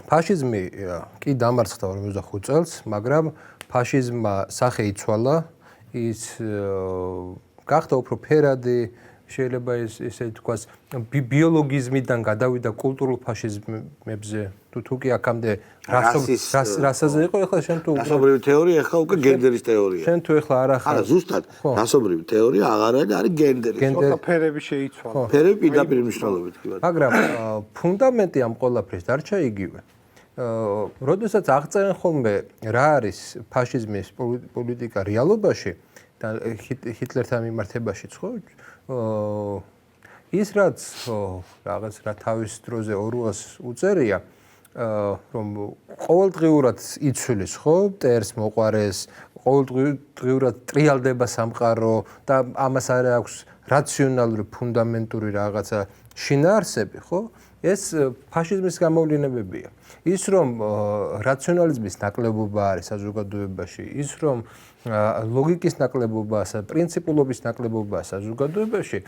ფაშიზმი კი დამარცხდა 45 წელს, მაგრამ ფაშიზმმა სახე იცვალა, ის გახდა უფრო ფერადი, შეიძლება ესე თქვას, ბიოლოგიზმიდან გადავიდა კულტურულ ფაშიზმებზე. თუ კი აქამდე რასაზე იყო, ეხლა შენ თუ რასობრივი თეორია, ეხლა უკვე გენდერის თეორია. შენ თუ ეხლა არ ახარ. არა, ზუსტად, რასობრივი თეორია აღარ არის გენდერი. ცოტა ფერები შეიცვალა. ფერები პირდაპირ მნიშვნელობით კი ბატონო. მაგრამ ფუნდამენტი ამ ყველაფრის დარჩა იგივე. როდესაც აღწერენ ხოლმე რა არის ფაშიზმის პოლიტიკა რეალობაში და ჰიტლერთან მიმართებაშიც, ხო? ის რაც რაღაც რა თავის დროზე ორუას უწერია, რომ ყოველდღიურად იცვლის, ხო, მტერს მოყვარეს, ყოველდღიურად ტრიალდება სამყარო და ამას არ აქვს რაციონალური ფუნდამენტური რაღაცა შინაარსები, ხო? ეს ფაშიზმის გამოვლენებებია. ის რომ რაციონალიზმის ნაკლებობა არის საზოგადოებაში, ის რომ ლოგიკის ნაკლებობაა, პრინციპულობის ნაკლებობაა საზოგადოებაში,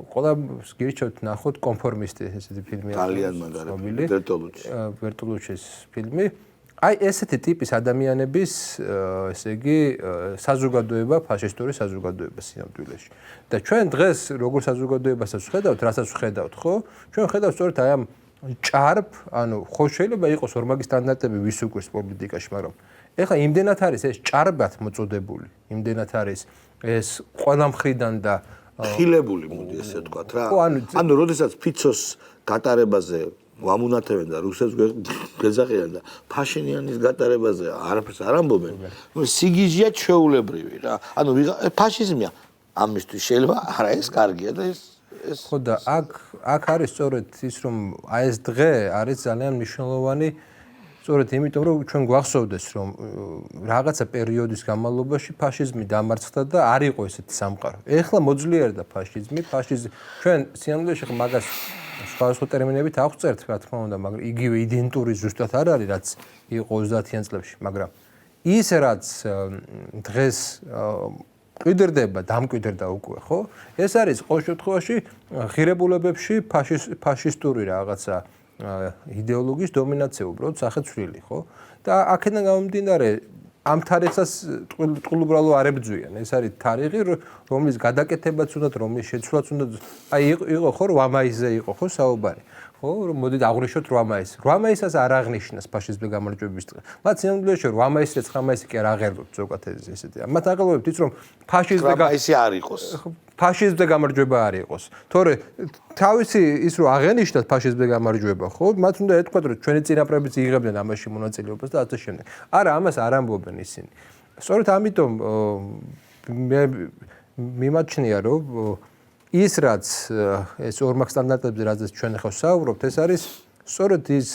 ყველა გირჩევთ ნახოთ კონფორმისტი ესეთი ფილმი ძალიან მაგარი ბერტოლუჩის ფილმი. აი ესეთი ტიპის ადამიანების, ესე იგი, საზოგადოება, ფაშისტური საზოგადოება სინამდვილეში. და ჩვენ დღეს როგორ საზოგადოებასაც ვხედავთ, რასაც ვხედავთ, ხო? ჩვენ ვხედავთ სწორედ აი ამ ჭარბ, ანუ ხო შეიძლება იყოს ორმაგი სტანდარტები ვის უკვირს პოლიტიკაში, მაგრამ ეხლა იმდენად არის ეს ჭარბად მოწოდებული, იმდენად არის ეს ყველა მხრიდან და ხილებული, მოდი ესე ვთქვათ რა. ანუ როდესაც ფიცოს გატარებაზე ვამუნათებენ და რუსებს გეძახიან და ფაშინიანის გატარებაზე არაფერს არ ამბობენ. სიგიჟეა ჩვეულებრივი რა. ანუ ფაშიზმია ამისთვის შეიძლება არა ეს კარგია და ეს ხო და აქ არის სწორედ ის რომ აი ეს დღე არის ძალიან მნიშვნელოვანი სწორედ იმიტომ რომ ჩვენ გვახსოვდეს რომ რაღაცა პერიოდის განმავლობაში ფაშიზმი დამარცხდა და არ იყო ესეთი სამყარო. ეხლა მოძლიერდა ფაშიზმი, ჩვენ სინამდვილეში მაგას სხვა ტერმინებით აღწერთ, რა თქმა უნდა, მაგრამ იგივე იდენტური ზუსტად არ არის, რაც იყო 30-იან წლებში, მაგრამ ის რაც დღეს კვიდრდება, დამკვიდრდა უკვე, ხო? ეს არის ყოველ შემთხვევაში ღირებულებებში ფაშისტური რაღაცა იდეოლოგიის დომინაცია უბრალოდ სახეცვლილი, ხო? და აქედან გამომდინარე ამ თარიღსაც ტყუილუბრალო არ ებძვიან. ეს არის თარიღი, რომლის გადაკეთებაც უნდა, რომლის შეცვლაც უნდა. აი იყო ხო 8 მაისზე იყო ხო საუბარი. ხო, მოდით აღვნიშნოთ 8 მაისს. 8 მაისს არ აღნიშნეს ფაშიზმის გამარჯვების დღე. მათ სინამდვილეში 8 მაისი და 9 მაისი კი არ აღერბებთ ზოგადად ესეთი. მათ აღელვებთ ის რომ ფაშიზმი 9 მაისი არ იყოს. ფაშიზმზე გამარჯვება არ იყოს. თორე თავისი ის რომ აღენიშნათ ფაშიზმზე გამარჯვება, ხო? მათ უნდა ეთქვათ რომ ჩვენი წინაპრებიც იღებდნენ ამაში მონაწილეობას და ასე შემდეგ. არა, ამას არ ამბობენ ისინი. სწორედ ამიტომ მე მიმაჩნია რომ ის რაც ეს ორმაგ სტანდარტებზე რაზეც ჩვენ ახლა ვსაუბრობთ, ეს არის სწორედ ის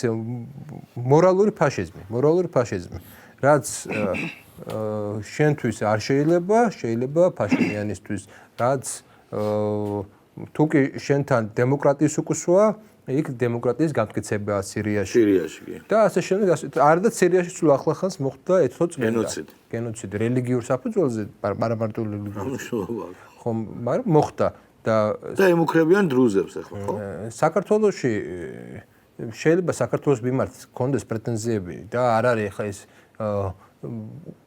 მორალური ფაშიზმი, რაც შენთვის არ შეიძლება ფაშინიანისთვის, რაც თუ კი შენთან დემოკრატიის უკუსვაა, იქ დემოკრატიის გამტკიცებაა სირიაში. და ასე შემდეგ, არდა სირიაში სულ ახლახანს მოხდა ეთნო წმენდა. გენოციდი რელიგიურ საფუძველზე, მარტო რელიგიურ. ხო, მაგრამ მოხდა. და ემუქრებიან დრუზებს ახლა, ხო? საქართველოში შეიძლება საქართველოს მიმართ კონდეს პრეტენზიები და არ არის ახლა ეს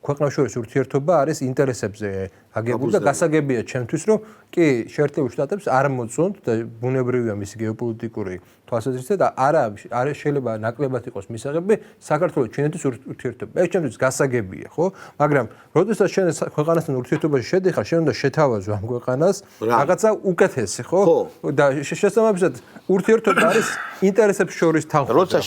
ქვეყნებს შორის ურთიერთობა არის ინტერესებზე აგებული და გასაგებია ჩემთვის რომ კი შეერთებულ შტატებს არ მოწონთ და ბუნებრივია მისი გეოპოლიტიკური თვალსაზრისით და არ შეიძლება ნაკლებად იყოს მისაღები საქართველოს ჩინეთის ურთიერთობა. ეს ჩემთვის გასაგებია, ხო? მაგრამ როდესაც შენ ქვეყანასთან ურთიერთობაში შედიხარ, შენ უნდა შეთავაზო ამ ქვეყანას რაღაცა უკეთესი, ხო? და შესაბამისად ურთიერთობა არის ინტერესებს შორის თანხმობა.